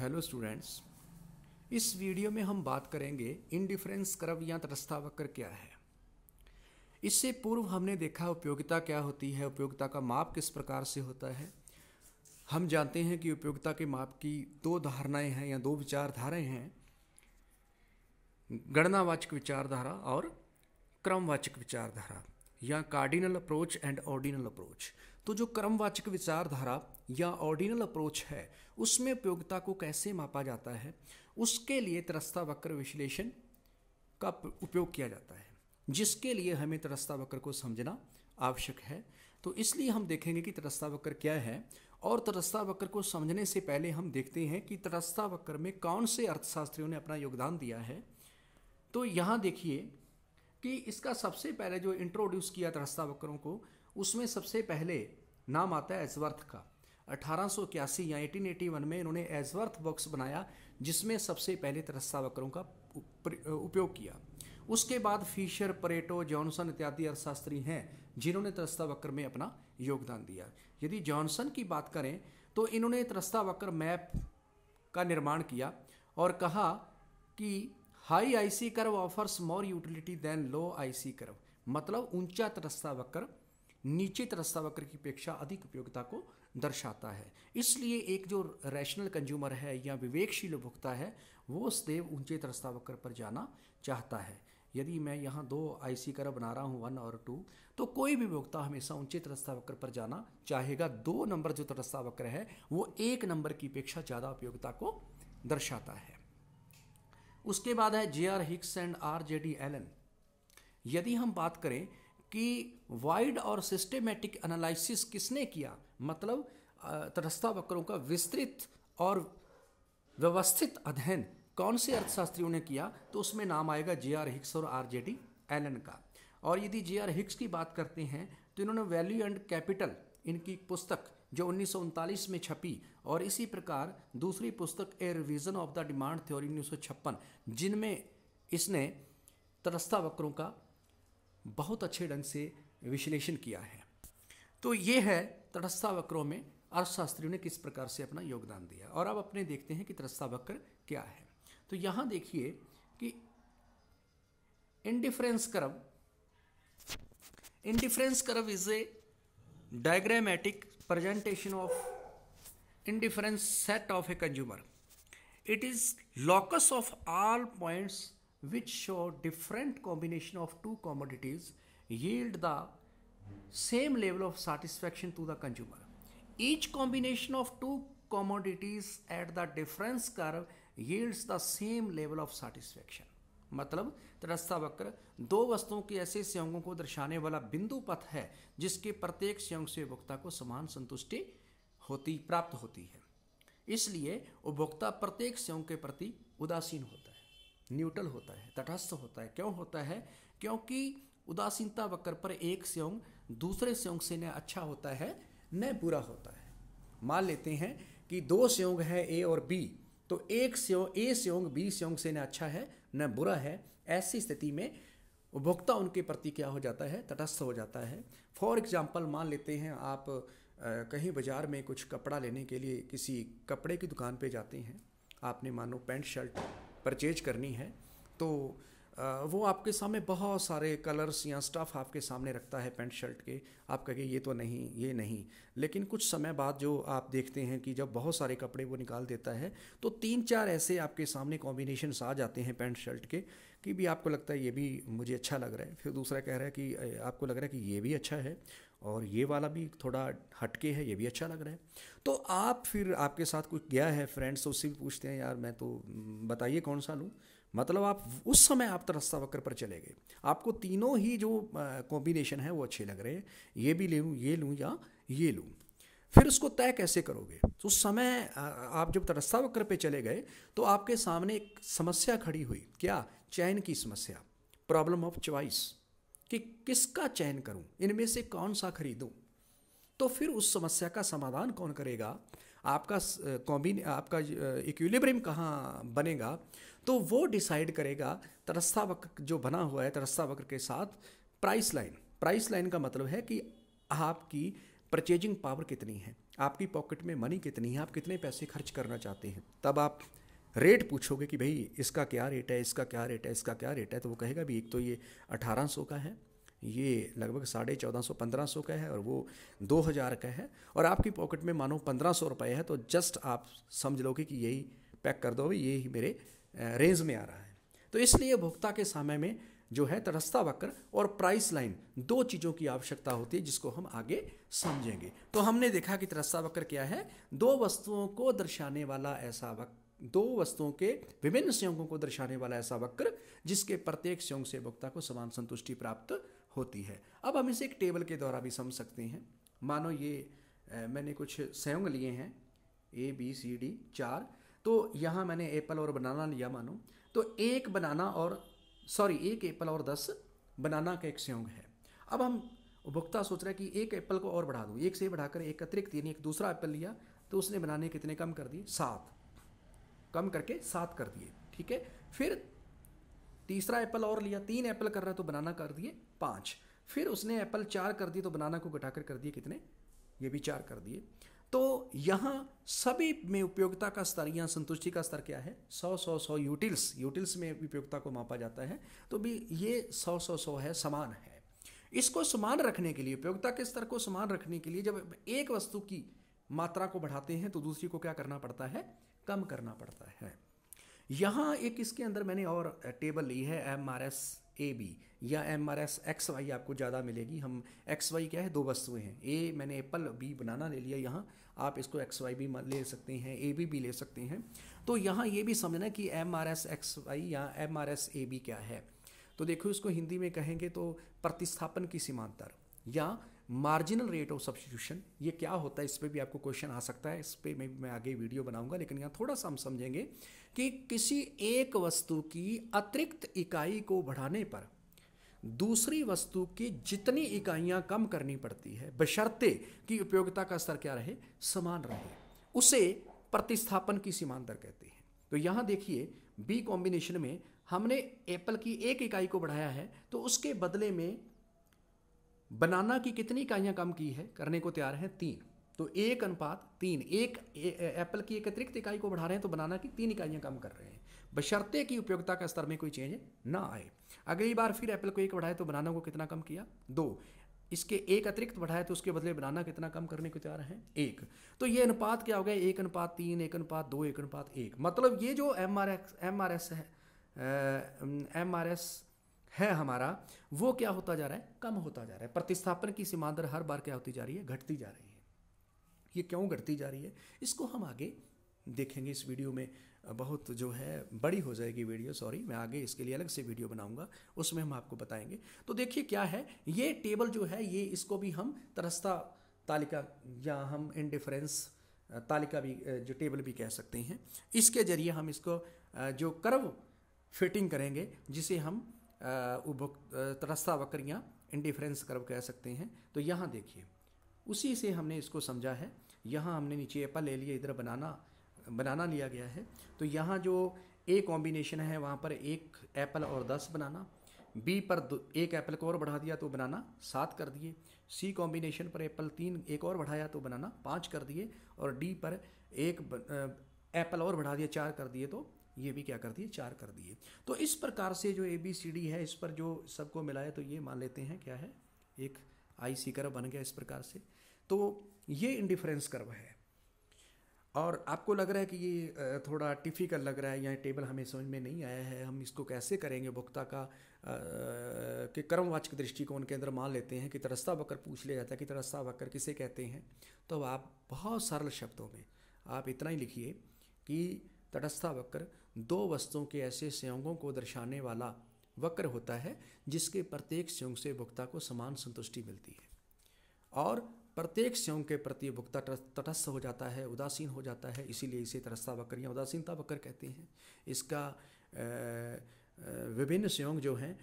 Hello students, इस video में हम बात करेंगे इंडिफरेंस कर्व या तटस्थ वक्र क्या है। इससे पूर्व हमने देखा उपयोगिता क्या होती है, उपयोगिता का माप किस प्रकार से होता है। हम जानते हैं कि उपयोगिता के माप की दो धारणाएं हैं या दो विचारधाराएं हैं, गणनावाचक विचारधारा और क्रमवाचक विचारधारा या cardinal approach and ordinal approach. तो जो क्रमवाचक विचारधारा या ऑर्डिनल अप्रोच है उसमें उपयोगिता को कैसे मापा जाता है, उसके लिए तटस्थ वक्र विश्लेषण का उपयोग किया जाता है, जिसके लिए हमें तटस्थ वक्र को समझना आवश्यक है। तो इसलिए हम देखेंगे कि तटस्थ वक्र क्या है, और तटस्थ वक्र को समझने से पहले हम देखते हैं कि तटस्थ वक्र में कौन से अर्थशास्त्रियों ने अपना योगदान दिया है। तो यहाँ देखिए कि इसका सबसे पहले जो इंट्रोड्यूस किया तटस्थ वक्रों को, उसमें सबसे पहले नाम आता है एजवर्थ का। 1881 या 1881 में इन्होंने एजवर्थ बॉक्स बनाया, जिसमें सबसे पहले तटस्थ वक्रों का उपयोग किया। उसके बाद फिशर, परेटो, जॉनसन इत्यादि अर्थशास्त्री हैं जिन्होंने तटस्थ वक्र में अपना योगदान दिया। यदि जॉनसन की बात करें तो इन्होंने तटस्थ वक्र मैप का निर्माण किया और कहा कि high IC curve offers more utility than low IC curve, मतलब ऊंचा तटस्थ वक्र नीचे तटस्थ वक्र की अपेक्षा अधिक उपयोगिता को दर्शाता है। इसलिए एक जो रैशनल कंज्यूमर है या विवेकशील उपभोक्ता है वो सदैव ऊंचे तटस्थ वक्र पर जाना चाहता है। यदि मैं यहाँ दो आईसी कर्व बना रहा हूँ 1 और 2, तो कोई भी उपभोक्ता हमेशा ऊंचे तटस्थ वक्र पर जाना चाहेगा। 2 नंबर जो तटस्थ वक्र है वो 1 नंबर की अपेक्षा ज़्यादा उपयोगिता को दर्शाता है। उसके बाद है J.R. Hicks and R.J.D. Allen. यदि हम बात करें कि वाइड और सिस्टेमेटिक एनालिसिस किसने किया, मतलब तटस्थ वक्रों का विस्तृत और व्यवस्थित अध्ययन कौन से अर्थशास्त्रियों ने किया, तो उसमें नाम आएगा J.R. हिक्स और R.J.D. एलन का। और यदि J.R. हिक्स की बात करते हैं तो इन्होंने वैल्यू एंड कैपिटल, इनकी पुस्तक जो 1939 में छपी, और इसी प्रकार दूसरी पुस्तक A revision of the demand theory 1956, जिनमें इसने तटस्थ वक्रों का बहुत अच्छे ढंग से विश्लेषण किया है। तो ये है तटस्थ वक्रों में अर्थशास्त्रियों ने किस प्रकार से अपना योगदान दिया। और अब अपने देखते हैं कि तटस्थ वक्र क्या है। तो यहाँ देखिए कि indifference curve is a diagrammatic presentation of indifference set of a consumer. It is locus of all points which show different combination of two commodities yield the same level of satisfaction to the consumer. Each combination of two commodities at the difference curve yields the same level of satisfaction. मतलब तटस्थ वक्र दो वस्तुओं के ऐसे संयोगों को दर्शाने वाला बिंदु पथ है जिसके प्रत्येक संयोग से उपभोक्ता को समान संतुष्टि प्राप्त होती है। इसलिए उपभोक्ता प्रत्येक संयोग के प्रति उदासीन होता है, न्यूट्रल होता है, तटस्थ होता है। क्यों होता है? क्योंकि उदासीनता वक्र पर एक संयोग दूसरे संयोग से न अच्छा होता है न बुरा होता है। मान लेते हैं कि दो संयोग है ए और बी, तो एक संयोग ए संयोग बी संयोग से न अच्छा है न बुरा है। ऐसी स्थिति में उपभोक्ता उनके प्रति क्या हो जाता है? तटस्थ हो जाता है। फॉर एग्जाम्पल मान लेते हैं आप कहीं बाजार में कुछ कपड़ा लेने के लिए किसी कपड़े की दुकान पे जाते हैं, आपने मानो पैंट शर्ट परचेज करनी है, तो वो आपके सामने बहुत सारे कलर्स या स्टफ़ आपके सामने रखता है पैंट शर्ट के। आप कहेंगे ये तो नहीं, ये नहीं। लेकिन कुछ समय बाद जो आप देखते हैं कि जब बहुत सारे कपड़े वो निकाल देता है तो 3-4 ऐसे आपके सामने कॉम्बिनेशंस आ जाते हैं पैंट शर्ट के कि भी आपको लगता है ये भी मुझे अच्छा लग रहा है। फिर दूसरा कह रहा है कि आपको लग रहा है कि ये भी अच्छा है और ये वाला भी थोड़ा हटके है, ये भी अच्छा लग रहा है। तो आप फिर आपके साथ कोई गया है फ्रेंड्स, तो उससे भी पूछते हैं यार मैं तो बताइए कौन सा लूँ। मतलब आप उस समय आप तटस्थ वक्र पर चले गए, आपको तीनों ही जो कॉम्बिनेशन है वो अच्छे लग रहे हैं, ये भी लूँ, ये लूँ या ये लूँ। फिर उसको तय कैसे करोगे? तो उस समय आप जब तटस्थ वक्र पे चले गए तो आपके सामने एक समस्या खड़ी हुई। क्या? चयन की समस्या, प्रॉब्लम ऑफ चॉइस, कि किसका चयन करूं, इनमें से कौन सा खरीदूं। तो फिर उस समस्या का समाधान कौन करेगा? आपका इक्विलिब्रियम कहाँ बनेगा? तो वो डिसाइड करेगा तटस्थ वक्र जो बना हुआ है तटस्थ वक्र के साथ प्राइस लाइन। प्राइस लाइन का मतलब है कि आपकी परचेजिंग पावर कितनी है, आपकी पॉकेट में मनी कितनी है, आप कितने पैसे खर्च करना चाहते हैं। तब आप रेट पूछोगे कि भाई इसका क्या रेट है, इसका क्या रेट है, इसका क्या रेट है, तो वो कहेगा भी एक तो ये 1800 का है, ये लगभग 1450 1500 का है, और वो 2000 का है, और आपकी पॉकेट में मानो 1500 रुपये है, तो जस्ट आप समझ लोगे कि यही पैक कर दो, भाई यही मेरे रेंज में आ रहा है। तो इसलिए भुगता के समय में जो है तटस्थता वक्र और प्राइस लाइन, दो चीज़ों की आवश्यकता होती है जिसको हम आगे समझेंगे। तो हमने देखा कि तटस्थता वक्र क्या है, दो वस्तुओं को दर्शाने वाला ऐसा वक्र, दो वस्तुओं के विभिन्न संयोगों को दर्शाने वाला ऐसा वक्र जिसके प्रत्येक संयोग से भुगता को समान संतुष्टि प्राप्त होती है। अब हम इसे एक टेबल के द्वारा भी समझ सकते हैं। मानो ये मैंने कुछ संयोग लिए हैं ABCD 4, तो यहाँ मैंने एप्पल और बनाना लिया मानो, तो एक एप्पल और 10 बनाना का एक संयोग है। अब हम उपभोक्ता सोच रहा है कि एक एप्पल को और बढ़ा दूँ, एक से बढ़ाकर एक अतिरिक्त, यानी एक दूसरा एप्पल लिया, तो उसने बनाने कितने कम कर दिए, 7, कम करके 7 कर दिए, ठीक है। फिर तीसरा एप्पल और लिया, 3 एप्पल कर रहा है तो बनाना कर दिए 5, फिर उसने एप्पल 4 कर दिए तो बनाना को घटाकर कर दिए कितने, ये भी 4 कर दिए। तो यहाँ सभी में उपयोगिता का स्तर या संतुष्टि का स्तर क्या है, 100 यूटिल्स में उपयोगिता को मापा जाता है, तो भी ये 100 है, समान है। इसको समान रखने के लिए, उपयोगिता के स्तर को समान रखने के लिए, जब एक वस्तु की मात्रा को बढ़ाते हैं तो दूसरी को क्या करना पड़ता है, कम करना पड़ता है। यहाँ एक इसके अंदर मैंने और टेबल ली है MRSAB या MRSXY, आपको ज़्यादा मिलेगी। हम XY क्या है, दो वस्तुएं हैं, A मैंने एप्पल, B बनाना ले लिया, यहाँ आप इसको XY भी ले सकते हैं, AB भी ले सकते हैं। तो यहाँ ये भी समझना कि MRSXY या MRSAB क्या है। तो देखो इसको हिंदी में कहेंगे तो प्रतिस्थापन की सीमांतर या मार्जिनल रेट ऑफ सब्स्टिट्यूशन, ये क्या होता है, इस पर भी आपको क्वेश्चन आ सकता है। इस पर मैं आगे वीडियो बनाऊंगा, लेकिन यहाँ थोड़ा सा हम समझेंगे कि किसी एक वस्तु की अतिरिक्त इकाई को बढ़ाने पर दूसरी वस्तु की जितनी इकाइयाँ कम करनी पड़ती है, बशर्ते कि उपयोगिता का स्तर क्या रहे, समान रहे, उसे प्रतिस्थापन की सीमांतर कहते हैं। तो यहाँ देखिए B कॉम्बिनेशन में हमने एप्पल की एक इकाई को बढ़ाया है, तो उसके बदले में बनाना की कितनी इकाइयाँ कम की है, करने को तैयार है 3, तो 1:3, एक एप्पल की एक अतिरिक्त इकाई को बढ़ा रहे हैं तो बनाना की 3 इकाइयाँ कम कर रहे हैं, बशर्ते कि उपयोगिता का स्तर में कोई चेंज ना आए। अगली बार फिर एप्पल को 1 बढ़ाए तो बनाना को कितना कम किया, 2, इसके एक अतिरिक्त बढ़ाए तो उसके बदले बनाना कितना कम करने को तैयार है, 1। तो ये अनुपात क्या हो गया, 1:3, 1:2, 1:1। मतलब ये जो MRS है हमारा, वो क्या होता जा रहा है, कम होता जा रहा है। प्रतिस्थापन की सीमांतर हर बार क्या होती जा रही है, घटती जा रही है। ये क्यों घटती जा रही है, इसको हम आगे देखेंगे। इस वीडियो में बहुत जो है बड़ी हो जाएगी वीडियो, सॉरी, मैं आगे इसके लिए अलग से वीडियो बनाऊंगा, उसमें हम आपको बताएंगे। तो देखिए क्या है ये टेबल जो है, ये इसको भी हम तटस्थता तालिका या हम इंडिफरेंस तालिका भी, जो टेबल भी कह सकते हैं। इसके जरिए हम इसको जो कर्व फिटिंग करेंगे, जिसे हम तटस्थता वक्र या इंडिफरेंस कर्व कह सकते हैं। तो यहाँ देखिए उसी से हमने इसको समझा है। यहाँ हमने नीचे एप्पल ले लिया, इधर बनाना लिया गया है। तो यहाँ जो A कॉम्बिनेशन है वहाँ पर 1 एप्पल और 10 बनाना, B पर 1 एप्पल को और बढ़ा दिया तो बनाना 7 कर दिए, C कॉम्बिनेशन पर एप्पल 3 एक और बढ़ाया तो बनाना 5 कर दिए, और D पर 1 एप्पल और बढ़ा दिया 4 कर दिए, तो ये भी क्या कर दिए, 4 कर दिए। तो इस प्रकार से जो ABCD है, इस पर जो सबको मिलाया तो ये मान लेते हैं क्या है, एक IC कर्व बन गया इस प्रकार से। तो ये इंडिफरेंस कर्व है। और आपको लग रहा है कि ये थोड़ा टिफिकल लग रहा है, या टेबल हमें समझ में नहीं आया है, हम इसको कैसे करेंगे, भुगता का के क्रमवाचक दृष्टिकोण के अंदर मान लेते हैं कि तटस्थता वक्र पूछ लिया जाता है कि तटस्थता वक्र किसे कहते हैं। तो आप बहुत सरल शब्दों में आप इतना ही लिखिए कि तटस्थता वक्र दो वस्तुओं के ऐसे संयोगों को दर्शाने वाला वक्र होता है जिसके प्रत्येक संयोग से भुगता को समान संतुष्टि मिलती है, और प्रत्येक संयोग के प्रति भुगता तटस्थ हो जाता है, उदासीन हो जाता है, इसीलिए इसे तटस्थता वक्र या उदासीनता वक्र कहते हैं। इसका विभिन्न संयोग जो हैं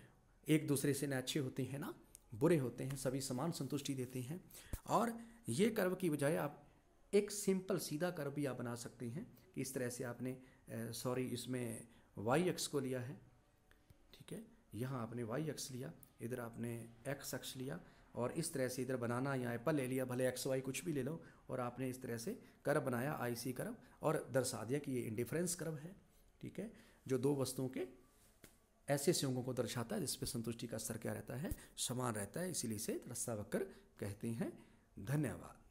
एक दूसरे से न अच्छे होते हैं ना बुरे होते हैं, सभी समान संतुष्टि देते हैं। और ये कर्व की बजाय आप एक सिंपल सीधा कर्व भी आप बना सकते हैं कि इस तरह से आपने इसमें y अक्ष को लिया है, ठीक है, यहाँ आपने y अक्ष लिया, इधर आपने x अक्ष लिया, और इस तरह से इधर बनाना या एप्पल ले लिया, भले XY कुछ भी ले लो, और आपने इस तरह से कर्व बनाया IC कर्व और दर्शा दिया कि ये इंडिफरेंस कर्व है। ठीक है, जो दो वस्तुओं के ऐसे संयोगों को दर्शाता है जिसपे संतुष्टि का स्तर क्या रहता है, समान रहता है, इसीलिए इसे त्रस्ता वक्र कहते हैं। धन्यवाद।